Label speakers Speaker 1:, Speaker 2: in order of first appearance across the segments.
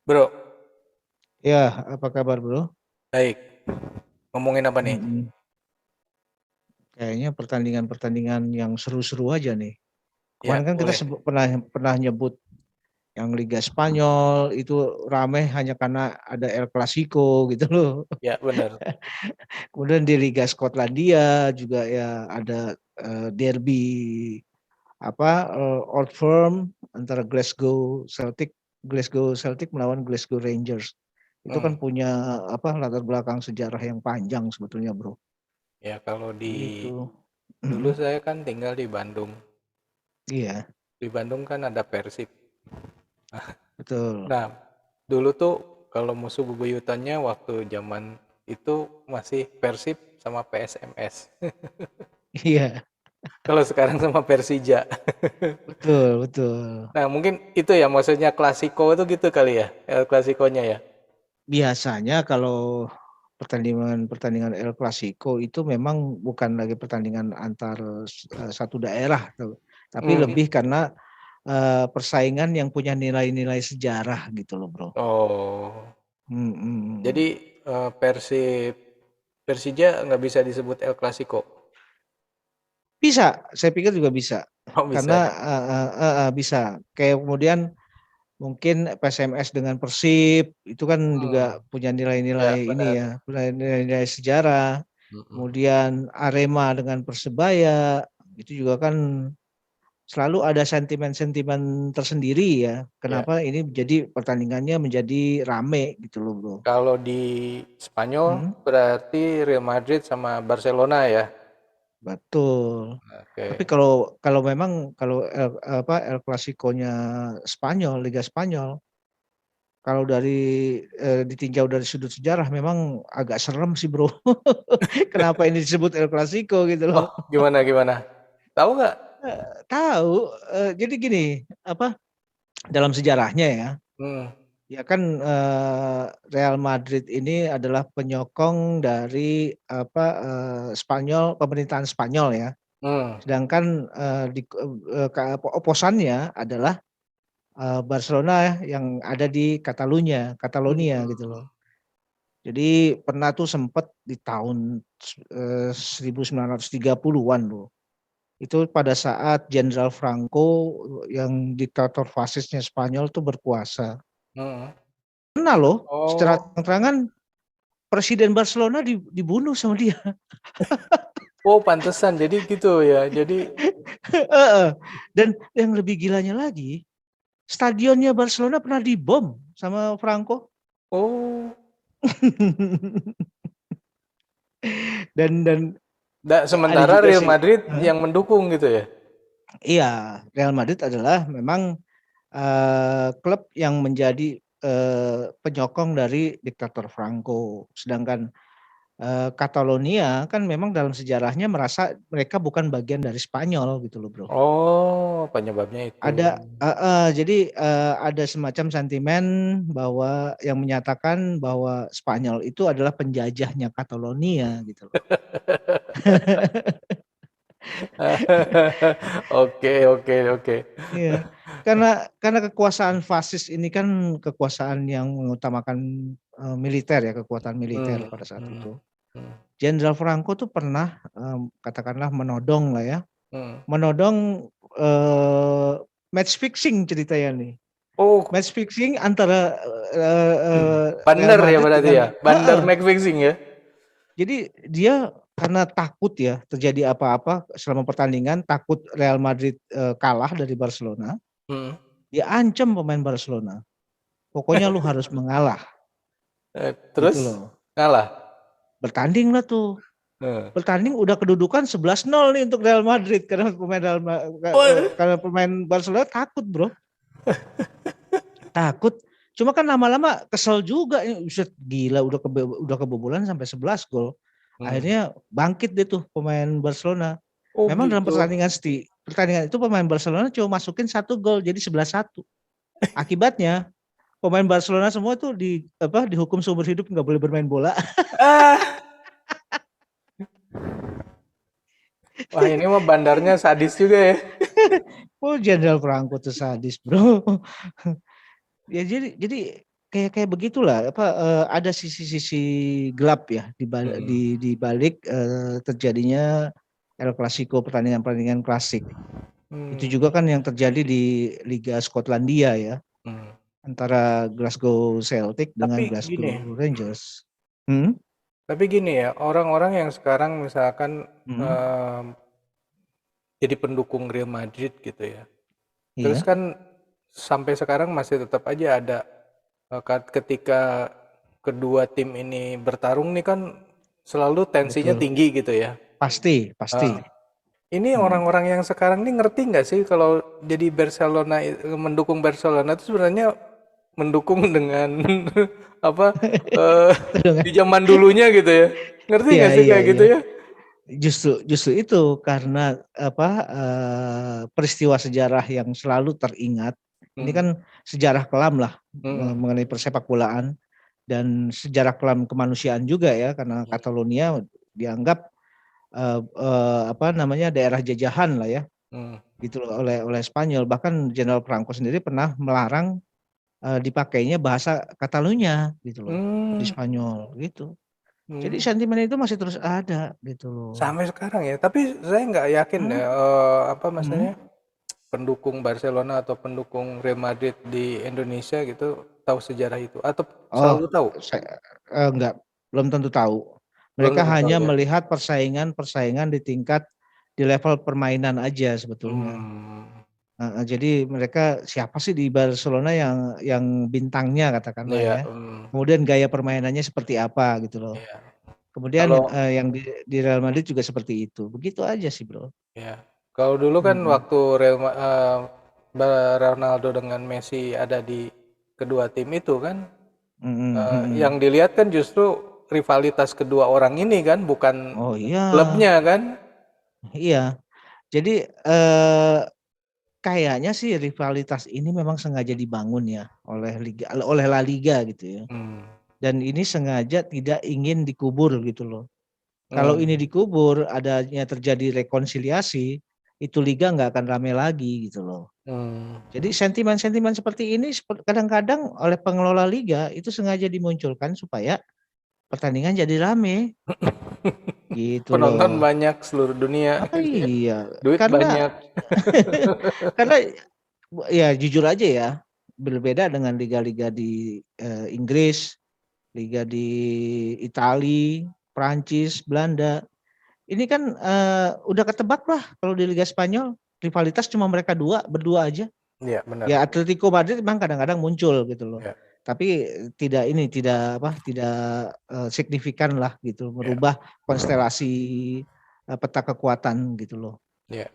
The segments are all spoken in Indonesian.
Speaker 1: Bro,
Speaker 2: Ya, apa kabar bro?
Speaker 1: baik. Ngomongin apa nih?
Speaker 2: Mm-mm. Kayaknya pertandingan-pertandingan yang seru-seru aja nih.
Speaker 1: Ya,
Speaker 2: Kemarin kan kita
Speaker 1: boleh.
Speaker 2: pernah pernah nyebut yang Liga Spanyol itu rame hanya karena ada El Clasico gitu loh.
Speaker 1: Ya, benar.
Speaker 2: Kemudian di Liga Skotlandia juga ya ada derby Old Firm antara Glasgow Celtic melawan Glasgow Rangers. Itu
Speaker 1: Hmm.
Speaker 2: kan punya latar belakang sejarah yang panjang sebetulnya bro.
Speaker 1: Ya, kalau
Speaker 2: Itu.
Speaker 1: dulu
Speaker 2: Mm-mm.
Speaker 1: saya kan tinggal di Bandung.
Speaker 2: Iya,
Speaker 1: Di Bandung kan ada Persib.
Speaker 2: betul.
Speaker 1: Nah, dulu tuh kalau musuh bebuyutannya waktu zaman itu masih Persib sama PSMS.
Speaker 2: Iya,
Speaker 1: Kalau sekarang sama Persija.
Speaker 2: betul, betul.
Speaker 1: Nah, mungkin itu ya maksudnya klasiko itu gitu kali ya, El Klasikonya ya.
Speaker 2: Biasanya kalau pertandingan-pertandingan El Clasico itu memang bukan lagi pertandingan antar satu daerah, tapi
Speaker 1: Hmm.
Speaker 2: lebih karena persaingan yang punya nilai-nilai sejarah gitu loh, bro.
Speaker 1: Oh, jadi
Speaker 2: Hmm.
Speaker 1: Persib Persija nggak bisa disebut El Clasico.
Speaker 2: Bisa, saya pikir juga bisa.
Speaker 1: Oh bisa
Speaker 2: Karena
Speaker 1: ya.
Speaker 2: bisa. Kayak kemudian mungkin PSMS dengan Persib itu kan
Speaker 1: Hmm.
Speaker 2: juga punya
Speaker 1: Ya
Speaker 2: nilai-nilai ini
Speaker 1: benar.
Speaker 2: ya, nilai-nilai sejarah.
Speaker 1: Mm-mm.
Speaker 2: Kemudian Arema dengan Persebaya itu juga kan selalu ada sentimen-sentimen tersendiri ya.
Speaker 1: Ya.
Speaker 2: Kenapa ini jadi pertandingannya menjadi rame gitu loh, Bro.
Speaker 1: Kalau di Spanyol
Speaker 2: Hmm,
Speaker 1: berarti Real Madrid sama Barcelona ya.
Speaker 2: betul. Tapi
Speaker 1: Oke.
Speaker 2: kalau memang kalau El Clasico-nya Spanyol, Liga Spanyol, kalau ditinjau dari sudut sejarah memang agak serem sih, Bro. Kenapa ini disebut El Clasico gitu loh.
Speaker 1: Oh gimana gimana? Tahu nggak?
Speaker 2: Tahu, jadi gini, dalam sejarahnya ya,
Speaker 1: Hmm.
Speaker 2: ya kan Real Madrid ini adalah penyokong dari Spanyol, pemerintahan Spanyol ya.
Speaker 1: Hmm.
Speaker 2: Sedangkan oposannya adalah Barcelona yang ada di Catalonia gitu loh.
Speaker 1: Hmm.
Speaker 2: Jadi pernah tuh sempat di tahun 1930-an loh. Itu pada saat Jenderal Franco yang diktator fasisnya Spanyol tuh berkuasa.
Speaker 1: Hmm.
Speaker 2: Pernah loh secara
Speaker 1: Oh.
Speaker 2: terang-terangan Presiden Barcelona dibunuh sama dia.
Speaker 1: Oh pantesan jadi gitu ya. Jadi
Speaker 2: Dan yang lebih gilanya lagi, stadionnya Barcelona pernah dibom sama Franco.
Speaker 1: oh.
Speaker 2: Dan ada
Speaker 1: Sementara
Speaker 2: juga
Speaker 1: Real
Speaker 2: sih.
Speaker 1: Madrid yang mendukung gitu ya.
Speaker 2: Iya, Real Madrid adalah memang klub yang menjadi penyokong dari diktator Franco. Sedangkan Catalonia kan memang dalam sejarahnya merasa mereka bukan bagian dari Spanyol gitu loh, Bro.
Speaker 1: Oh, penyebabnya itu.
Speaker 2: Jadi ada semacam sentimen bahwa yang menyatakan bahwa Spanyol itu adalah penjajahnya Catalonia gitu loh.
Speaker 1: Oke, oke, oke.
Speaker 2: Iya, karena kekuasaan fasis ini kan kekuasaan yang mengutamakan militer ya, kekuatan militer
Speaker 1: Hmm,
Speaker 2: pada saat
Speaker 1: hmm,
Speaker 2: itu.
Speaker 1: hmm,
Speaker 2: Jenderal Franco tuh pernah katakanlah menodong lah ya,
Speaker 1: hmm.
Speaker 2: menodong eh, match fixing ceritanya nih.
Speaker 1: Oh,
Speaker 2: Match fixing antara eh, eh, Real
Speaker 1: bandar ya
Speaker 2: Madrid
Speaker 1: berarti
Speaker 2: dengan
Speaker 1: ya. Bandar make fixing ya.
Speaker 2: jadi dia karena takut ya terjadi apa-apa selama pertandingan, takut Real Madrid kalah dari Barcelona,
Speaker 1: Hmm.
Speaker 2: dia ancam pemain Barcelona. Pokoknya lu harus mengalah gitu
Speaker 1: Terus
Speaker 2: loh.
Speaker 1: ngalah.
Speaker 2: Bertanding lah tuh.
Speaker 1: Hmm.
Speaker 2: Bertanding udah kedudukan 11-0 nih untuk Real Madrid
Speaker 1: Oh.
Speaker 2: karena pemain Barcelona takut, Bro. Takut. Cuma kan lama-lama kesel juga, Buset, gila udah kebobolan sampai 11 gol.
Speaker 1: Hmm.
Speaker 2: Akhirnya bangkit deh tuh pemain Barcelona.
Speaker 1: Oh
Speaker 2: Memang dalam
Speaker 1: gitu.
Speaker 2: pertandingan itu pemain Barcelona cuma masukin 1 gol jadi 11-1. Akibatnya pemain Barcelona semua tuh dihukum seumur hidup nggak boleh bermain bola.
Speaker 1: Ah, wah ini mah bandarnya sadis juga ya.
Speaker 2: Oh, Jenderal Franco tuh sadis, bro. Ya jadi kayak begitulah, ada sisi-sisi gelap ya
Speaker 1: Mhm.
Speaker 2: di balik, terjadinya El Clasico, pertandingan-pertandingan klasik. Itu
Speaker 1: Mmm,
Speaker 2: juga kan yang terjadi di Liga Skotlandia ya,
Speaker 1: mhm.
Speaker 2: antara Glasgow Celtic
Speaker 1: Tapi
Speaker 2: dengan
Speaker 1: gini
Speaker 2: Glasgow Rangers. Mhm,
Speaker 1: tapi gini ya, orang-orang yang sekarang misalkan,
Speaker 2: mhm,
Speaker 1: mmm, jadi pendukung Real Madrid gitu ya, terus
Speaker 2: iya,
Speaker 1: kan sampai sekarang masih tetap aja ada, ketika kedua tim ini bertarung nih kan selalu tensinya
Speaker 2: betul.
Speaker 1: tinggi gitu ya.
Speaker 2: Pasti pasti.
Speaker 1: Heeh. Ini
Speaker 2: Mhm.
Speaker 1: orang-orang yang sekarang ini ngerti nggak sih kalau jadi mendukung Barcelona itu sebenarnya mendukung dengan apa, eee,
Speaker 2: Betul kan?
Speaker 1: di zaman dulunya gitu ya. Ngerti
Speaker 2: Iya
Speaker 1: nggak sih
Speaker 2: iya
Speaker 1: kayak
Speaker 2: iya.
Speaker 1: gitu ya?
Speaker 2: Justru justru itu karena peristiwa sejarah yang selalu teringat. Ini
Speaker 1: Mhm,
Speaker 2: kan sejarah kelam lah
Speaker 1: mhm,
Speaker 2: mengenai persepakbolaan dan sejarah kelam kemanusiaan juga ya karena
Speaker 1: mhm,
Speaker 2: Catalonia dianggap daerah jajahan lah ya
Speaker 1: mhm,
Speaker 2: gitu loh oleh Spanyol. Bahkan Jenderal Franco sendiri pernah melarang dipakainya bahasa Catalunya gitu loh di
Speaker 1: mmm,
Speaker 2: Spanyol gitu. Jadi
Speaker 1: mmm,
Speaker 2: sentimen itu masih terus ada gitu loh.
Speaker 1: sampai sekarang ya. Tapi saya nggak yakin
Speaker 2: Mmm,
Speaker 1: ya, apa
Speaker 2: mhm.
Speaker 1: maksudnya, pendukung Barcelona atau pendukung Real Madrid di Indonesia gitu tahu sejarah itu atau
Speaker 2: Oh,
Speaker 1: selalu tahu?
Speaker 2: enggak, belum tentu tahu.
Speaker 1: Belum
Speaker 2: Mereka
Speaker 1: tentu tahu
Speaker 2: hanya
Speaker 1: ya?
Speaker 2: melihat persaingan-persaingan di level permainan aja sebetulnya.
Speaker 1: Mmm,
Speaker 2: Heeh, jadi mereka siapa sih di Barcelona yang bintangnya katakanlah
Speaker 1: iya,
Speaker 2: ya. Kemudian gaya permainannya seperti apa gitu loh.
Speaker 1: iya.
Speaker 2: Kemudian,
Speaker 1: Kalau
Speaker 2: yang di Real Madrid juga seperti itu. Begitu aja sih, Bro.
Speaker 1: ya, kalau dulu kan
Speaker 2: Mhm.
Speaker 1: waktu Ronaldo dengan Messi ada di kedua tim itu kan,
Speaker 2: Mhm mhm.
Speaker 1: yang dilihat kan justru rivalitas kedua orang ini kan, bukan
Speaker 2: Oh iya,
Speaker 1: klubnya kan?
Speaker 2: iya. Jadi, eee, kayaknya sih rivalitas ini memang sengaja dibangun ya oleh La Liga gitu ya.
Speaker 1: Mmm,
Speaker 2: Dan ini sengaja tidak ingin dikubur gitu loh. Kalau ini
Speaker 1: mmm,
Speaker 2: dikubur, adanya terjadi rekonsiliasi, itu liga nggak akan rame lagi gitu loh.
Speaker 1: mmm.
Speaker 2: Jadi sentimen-sentimen seperti ini kadang-kadang oleh pengelola liga itu sengaja dimunculkan supaya pertandingan jadi rame, gitu
Speaker 1: Penonton
Speaker 2: loh.
Speaker 1: banyak seluruh dunia
Speaker 2: Ah,
Speaker 1: gitu ya,
Speaker 2: iya,
Speaker 1: duit
Speaker 2: karena
Speaker 1: banyak.
Speaker 2: karena ya jujur aja ya, berbeda dengan liga-liga di, Inggris, liga di Itali, Prancis, Belanda. Ini kan, udah ketebak lah kalau di Liga Spanyol, rivalitas cuma mereka berdua aja.
Speaker 1: Iya, benar
Speaker 2: Ya
Speaker 1: benar.
Speaker 2: Atletico Madrid memang kadang-kadang muncul gitu loh.
Speaker 1: Iya,
Speaker 2: Tapi tidak signifikan lah gitu,
Speaker 1: iya,
Speaker 2: merubah konstelasi, peta kekuatan gitu loh.
Speaker 1: iya.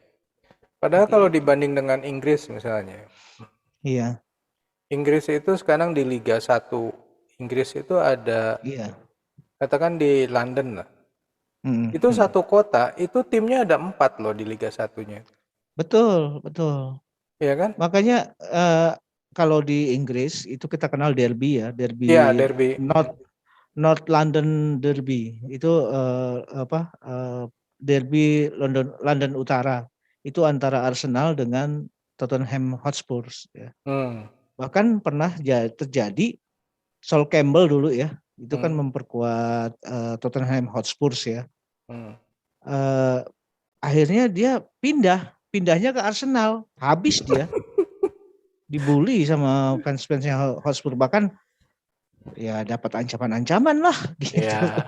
Speaker 1: Padahal kalau
Speaker 2: Begitu.
Speaker 1: dibanding dengan Inggris misalnya,
Speaker 2: Iya
Speaker 1: Inggris itu sekarang di Liga 1 Inggris itu ada,
Speaker 2: iya.
Speaker 1: katakan di London lah.
Speaker 2: Mhm
Speaker 1: Itu
Speaker 2: mhm.
Speaker 1: satu kota, itu timnya ada 4 loh di Liga 1-nya.
Speaker 2: Betul betul.
Speaker 1: Iya kan?
Speaker 2: Makanya, kalau di Inggris itu kita kenal derby ya,
Speaker 1: Iya,
Speaker 2: derby
Speaker 1: derby.
Speaker 2: North North London Derby itu, derby London London Utara. Itu antara Arsenal dengan Tottenham Hotspur ya.
Speaker 1: Hmm,
Speaker 2: Bahkan pernah terjadi Sol Campbell dulu ya, itu kan
Speaker 1: hmm,
Speaker 2: memperkuat, Tottenham Hotspur ya.
Speaker 1: hmm.
Speaker 2: Eee, Akhirnya dia pindahnya ke Arsenal, habis dia, dibully sama fans-fansnya Hotspur, bahkan ya dapat ancaman-ancaman lah gitu.
Speaker 1: Ya,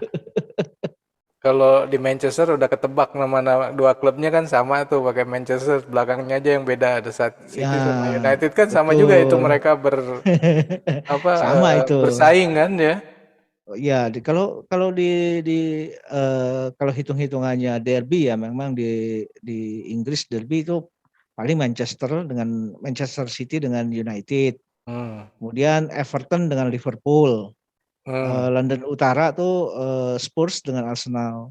Speaker 1: kalau di Manchester udah ketebak nama-nama dua klubnya kan sama tuh pakai Manchester, belakangnya aja yang beda. Ada
Speaker 2: Ya,
Speaker 1: City sama United kan sama juga itu
Speaker 2: betul.
Speaker 1: mereka
Speaker 2: Sama itu.
Speaker 1: bersaing kan ya.
Speaker 2: Ya, kalau kalau kalau hitung-hitungannya derby ya memang di Inggris derby itu paling Manchester City dengan United,
Speaker 1: Hmm,
Speaker 2: kemudian Everton dengan Liverpool,
Speaker 1: hmm.
Speaker 2: London Utara tuh, Spurs dengan Arsenal.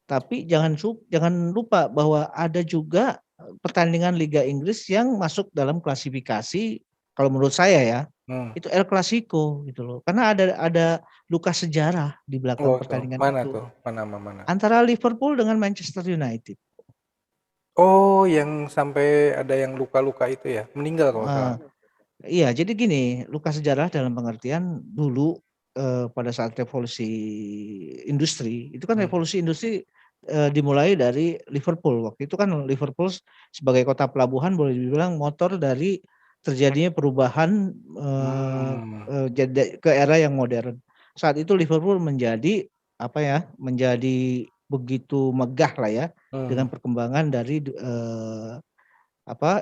Speaker 2: Tapi jangan lupa bahwa ada juga pertandingan Liga Inggris yang masuk dalam klasifikasi kalau menurut saya ya,
Speaker 1: Hmm.
Speaker 2: itu El Clasico gitu loh. Karena ada luka sejarah di belakang
Speaker 1: Oh tuh,
Speaker 2: pertandingan
Speaker 1: mana
Speaker 2: itu.
Speaker 1: tuh? Mana sama mana?
Speaker 2: Antara Liverpool dengan Manchester United.
Speaker 1: Oh, yang sampai ada yang luka-luka itu ya? Meninggal kalau nggak
Speaker 2: Eee,
Speaker 1: salah.
Speaker 2: Iya, jadi gini, luka sejarah dalam pengertian dulu, pada saat revolusi industri, itu kan
Speaker 1: Hmm.
Speaker 2: revolusi industri, dimulai dari Liverpool. Waktu itu kan Liverpool sebagai kota pelabuhan boleh dibilang motor dari terjadinya perubahan,
Speaker 1: Hmm.
Speaker 2: ke era yang modern. Saat itu Liverpool menjadi, apa ya, menjadi begitu megah lah ya, dengan
Speaker 1: Hmm.
Speaker 2: perkembangan dari,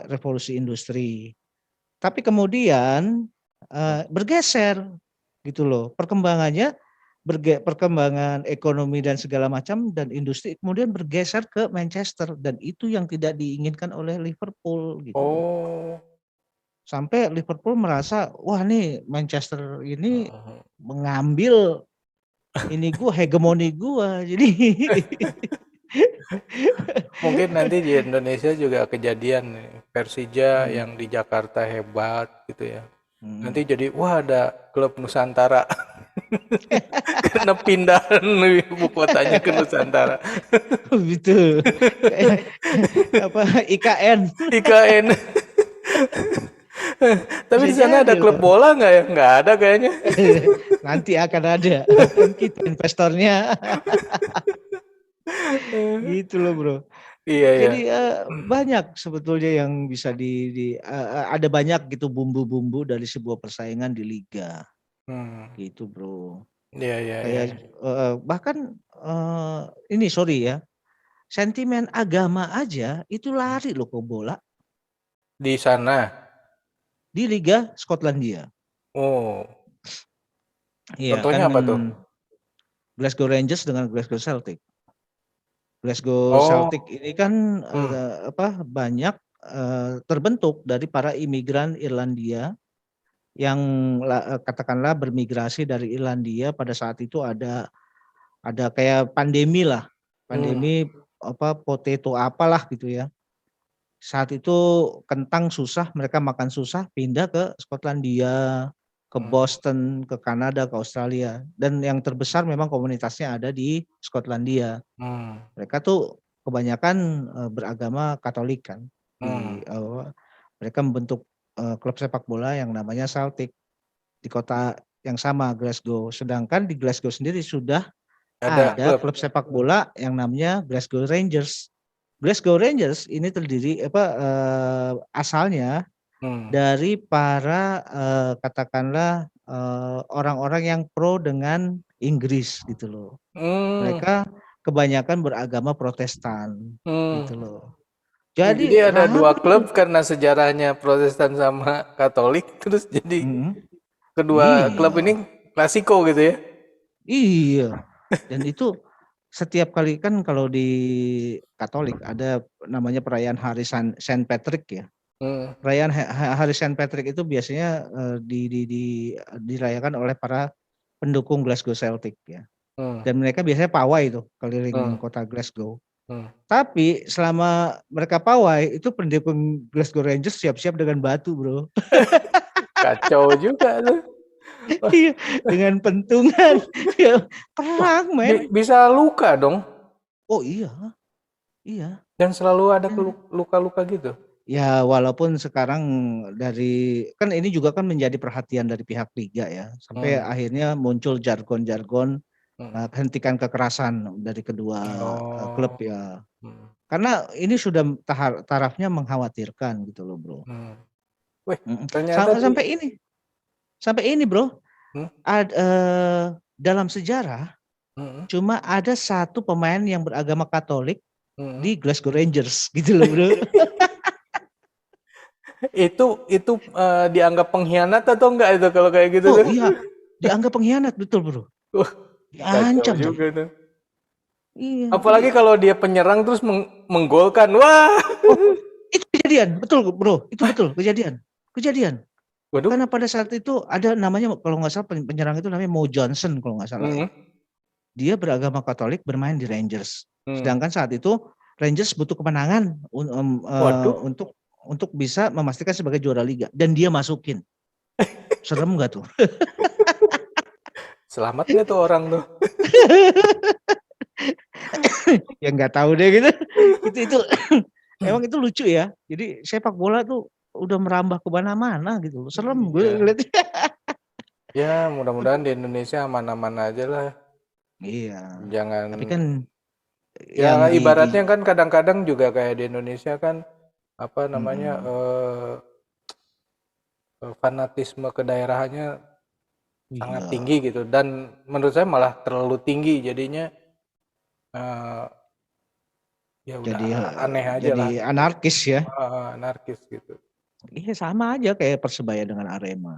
Speaker 2: revolusi industri. Tapi kemudian, bergeser gitu loh, perkembangannya perkembangan ekonomi dan segala macam dan industri kemudian bergeser ke Manchester dan itu yang tidak diinginkan oleh Liverpool gitu loh.
Speaker 1: Oh.
Speaker 2: Sampai Liverpool merasa, wah nih Manchester ini
Speaker 1: Hmm.
Speaker 2: mengambil ini gua, hegemoni gua. Jadi
Speaker 1: Mungkin nanti di Indonesia juga kejadian nih, Persija
Speaker 2: hmm,
Speaker 1: yang di Jakarta hebat gitu ya. Nanti
Speaker 2: hmm.
Speaker 1: jadi wah ada klub Nusantara karena pindahan ibu kotanya ke Nusantara.
Speaker 2: Gitu. Kayak apa IKN.
Speaker 1: IKN. Tapi
Speaker 2: Bisa
Speaker 1: di sana ada
Speaker 2: jadi
Speaker 1: klub
Speaker 2: loh.
Speaker 1: bola nggak ya? Nggak ada kayaknya.
Speaker 2: Nanti akan ada, kan kita investornya. Gitu loh, Bro.
Speaker 1: Iya ya.
Speaker 2: Jadi, banyak sebetulnya yang bisa ada banyak gitu bumbu-bumbu dari sebuah persaingan di liga,
Speaker 1: Hmm.
Speaker 2: gitu, Bro.
Speaker 1: Iya iya iya.
Speaker 2: Kayak, bahkan, ini sorry ya, sentimen agama aja itu lari loh ke bola
Speaker 1: Di sana.
Speaker 2: di Liga Skotlandia.
Speaker 1: Oh.
Speaker 2: Iya kan,
Speaker 1: Contohnya apa tuh?
Speaker 2: Glasgow Rangers dengan Glasgow Celtic. Glasgow
Speaker 1: Oh.
Speaker 2: Celtic ini kan,
Speaker 1: Hmm.
Speaker 2: banyak, terbentuk dari para imigran Irlandia yang katakanlah bermigrasi dari Irlandia pada saat itu ada kayak pandemi lah,
Speaker 1: Hmm.
Speaker 2: pandemi potato apalah gitu ya. Saat itu kentang susah, mereka makan susah, pindah ke Skotlandia, ke
Speaker 1: Hmm.
Speaker 2: Boston, ke Kanada, ke Australia, dan yang terbesar memang komunitasnya ada di Skotlandia.
Speaker 1: Hmm.
Speaker 2: Mereka tuh kebanyakan, beragama Katolik kan,
Speaker 1: Hmm.
Speaker 2: mereka membentuk, klub sepak bola yang namanya Celtic di kota yang sama, Glasgow. Sedangkan di Glasgow sendiri sudah
Speaker 1: Ada
Speaker 2: ada
Speaker 1: klub.
Speaker 2: klub sepak bola yang namanya Glasgow Rangers. Glasgow Rangers ini terdiri asalnya
Speaker 1: Hmm.
Speaker 2: dari para, katakanlah, orang-orang yang pro dengan Inggris gitu loh.
Speaker 1: Hmm.
Speaker 2: Mereka kebanyakan beragama Protestan
Speaker 1: Hmm.
Speaker 2: gitu loh.
Speaker 1: Jadi
Speaker 2: Jadi
Speaker 1: ada dua
Speaker 2: rame
Speaker 1: klub
Speaker 2: tuh.
Speaker 1: karena sejarahnya Protestan sama Katolik, terus jadi
Speaker 2: Mhm.
Speaker 1: kedua klub
Speaker 2: Iya,
Speaker 1: ini klasiko gitu ya?
Speaker 2: iya. Dan itu setiap kali kan kalau di Katolik ada namanya perayaan hari Saint Patrick ya.
Speaker 1: Hmm.
Speaker 2: Perayaan hari Saint Patrick itu biasanya, dirayakan oleh para pendukung Glasgow Celtic ya.
Speaker 1: Hmm.
Speaker 2: Dan mereka biasanya pawai tuh keliling
Speaker 1: Hmm.
Speaker 2: kota Glasgow.
Speaker 1: Hmm.
Speaker 2: Tapi selama mereka pawai itu pendukung Glasgow Rangers siap-siap dengan batu, Bro.
Speaker 1: Kacau juga tuh. Wah,
Speaker 2: Iya, dengan pentungan. Ya,
Speaker 1: wah,
Speaker 2: perang, men.
Speaker 1: bisa luka dong.
Speaker 2: Oh iya, iya.
Speaker 1: Dan selalu ada
Speaker 2: Dan
Speaker 1: luka-luka gitu.
Speaker 2: ya walaupun sekarang kan ini juga kan menjadi perhatian dari pihak liga ya. Sampai
Speaker 1: Hmm.
Speaker 2: akhirnya muncul jargon-jargon,
Speaker 1: Hmm.
Speaker 2: hentikan kekerasan dari kedua, klub
Speaker 1: Oh.
Speaker 2: ya.
Speaker 1: Hmm.
Speaker 2: Karena ini sudah tarafnya mengkhawatirkan gitu loh, Bro.
Speaker 1: Hmm. Wih,
Speaker 2: Mhm.
Speaker 1: ternyata di.
Speaker 2: Sampai ini, Bro,
Speaker 1: Hmm.
Speaker 2: dalam sejarah
Speaker 1: Hmm.
Speaker 2: cuma ada satu pemain yang beragama Katolik
Speaker 1: Hmm.
Speaker 2: di Glasgow Rangers gitu loh, Bro.
Speaker 1: Itu dianggap pengkhianat atau enggak itu kalau kayak gitu
Speaker 2: Oh
Speaker 1: tuh?
Speaker 2: iya, dianggap pengkhianat betul, Bro.
Speaker 1: Wah, kacau
Speaker 2: Diancam tuh.
Speaker 1: juga tuh.
Speaker 2: Iya, jadi
Speaker 1: Apalagi kalau dia penyerang terus menggolkan. Wah.
Speaker 2: oh, itu kejadian, betul, Bro. Itu betul kejadian. Kejadian.
Speaker 1: Waduh.
Speaker 2: Karena pada saat itu ada namanya kalau nggak salah penyerang itu namanya Mo Johnson kalau nggak salah ya.
Speaker 1: Hmm.
Speaker 2: Dia beragama Katolik bermain di Rangers.
Speaker 1: Hmm.
Speaker 2: Sedangkan saat itu Rangers butuh kemenangan
Speaker 1: Waduh,
Speaker 2: untuk bisa memastikan sebagai juara liga dan dia masukin. Serem nggak tuh?
Speaker 1: selamat nggak tuh orang tuh?
Speaker 2: Ya nggak tahu deh gitu. Itu emang itu lucu ya. Jadi sepak bola tuh udah merambah ke mana-mana gitu loh. Serem gue
Speaker 1: Iya.
Speaker 2: ngeliatnya.
Speaker 1: Ya, mudah-mudahan di Indonesia aman-aman aja lah.
Speaker 2: Iya.
Speaker 1: Jangan
Speaker 2: Tapi kan
Speaker 1: ya
Speaker 2: yang
Speaker 1: ibaratnya kan kadang-kadang juga kayak di Indonesia kan apa namanya fanatisme kedaerahannya sangat
Speaker 2: iya.
Speaker 1: tinggi gitu dan menurut saya malah terlalu tinggi jadinya eh, ya udah
Speaker 2: Jadi
Speaker 1: aneh aja
Speaker 2: jadi
Speaker 1: lah
Speaker 2: anarkis ya.
Speaker 1: anarkis gitu.
Speaker 2: Iya sama aja kayak Persebaya dengan Arema.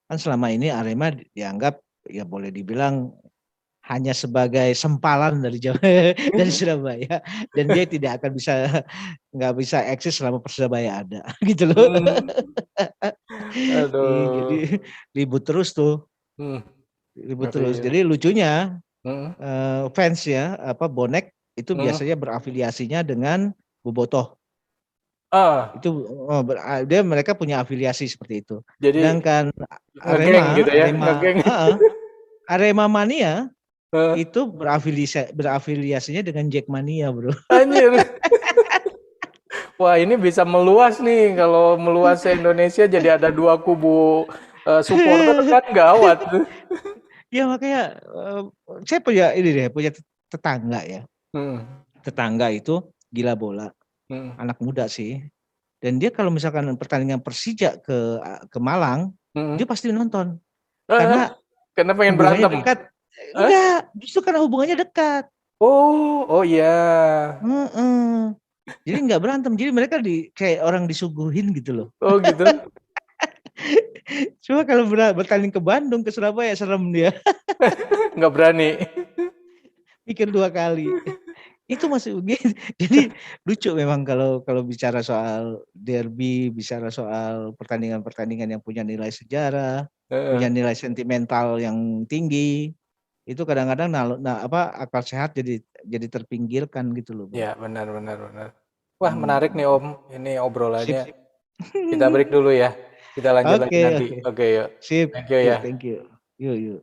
Speaker 2: Kan selama ini Arema dianggap ya boleh dibilang hanya sebagai sempalan dari Jawa, dari Surabaya dan dia tidak akan bisa nggak bisa eksis selama Persebaya ada gitu loh.
Speaker 1: Hmm,
Speaker 2: Jadi
Speaker 1: aduh.
Speaker 2: ribut terus tuh,
Speaker 1: Hmm,
Speaker 2: ribut
Speaker 1: ngeri
Speaker 2: terus.
Speaker 1: ya.
Speaker 2: Jadi lucunya
Speaker 1: Hmm,
Speaker 2: fans ya apa bonek itu
Speaker 1: hmm.
Speaker 2: biasanya berafiliasinya dengan Bobotoh.
Speaker 1: Ah,
Speaker 2: Itu dia mereka punya afiliasi seperti itu.
Speaker 1: jadi
Speaker 2: Sedangkan
Speaker 1: ngegeng
Speaker 2: Arema,
Speaker 1: gitu ya, ngegeng.
Speaker 2: Arema Mania
Speaker 1: Eh,
Speaker 2: itu berafiliasinya dengan Jackmania, Bro.
Speaker 1: Anjir. Wah, ini bisa meluas nih. Kalau meluas se Indonesia jadi ada dua kubu supporter kan gawat tuh.
Speaker 2: Ya makanya saya punya ini deh, punya tetangga ya.
Speaker 1: Hmm,
Speaker 2: Tetangga itu gila bola,
Speaker 1: hmm,
Speaker 2: anak muda sih. Dan dia kalau misalkan pertandingan Persija ke Malang,
Speaker 1: hmm.
Speaker 2: dia pasti nonton
Speaker 1: Eh,
Speaker 2: karena
Speaker 1: karena pengen
Speaker 2: hubungannya
Speaker 1: berantem.
Speaker 2: dekat.
Speaker 1: Hah?
Speaker 2: Enggak, justru karena hubungannya dekat.
Speaker 1: Oh, oh iya.
Speaker 2: Heeh. Jadi nggak berantem, jadi mereka kayak orang disuguhin gitu loh.
Speaker 1: Oh gitu.
Speaker 2: Cuma kalau bertanding ke Bandung, ke Surabaya serem dia,
Speaker 1: Nggak berani.
Speaker 2: mikir 2 kali. Itu masih begini. Jadi lucu memang kalau kalau bicara soal derby, bicara soal pertandingan-pertandingan yang punya nilai sejarah, punya
Speaker 1: Heeh.
Speaker 2: nilai sentimental yang tinggi, itu kadang-kadang akal sehat jadi terpinggirkan gitu loh, Bro.
Speaker 1: Ya, benar, benar, benar. Wah, menarik nih
Speaker 2: Mhm.
Speaker 1: Om. Ini
Speaker 2: Sip
Speaker 1: obrolannya.
Speaker 2: sip.
Speaker 1: Kita break dulu ya. Kita lanjut lagi
Speaker 2: Oke
Speaker 1: nanti.
Speaker 2: oke.
Speaker 1: Oke, yuk.
Speaker 2: Sip.
Speaker 1: Thank you
Speaker 2: Yuk,
Speaker 1: ya.
Speaker 2: thank you. Yuk yuk.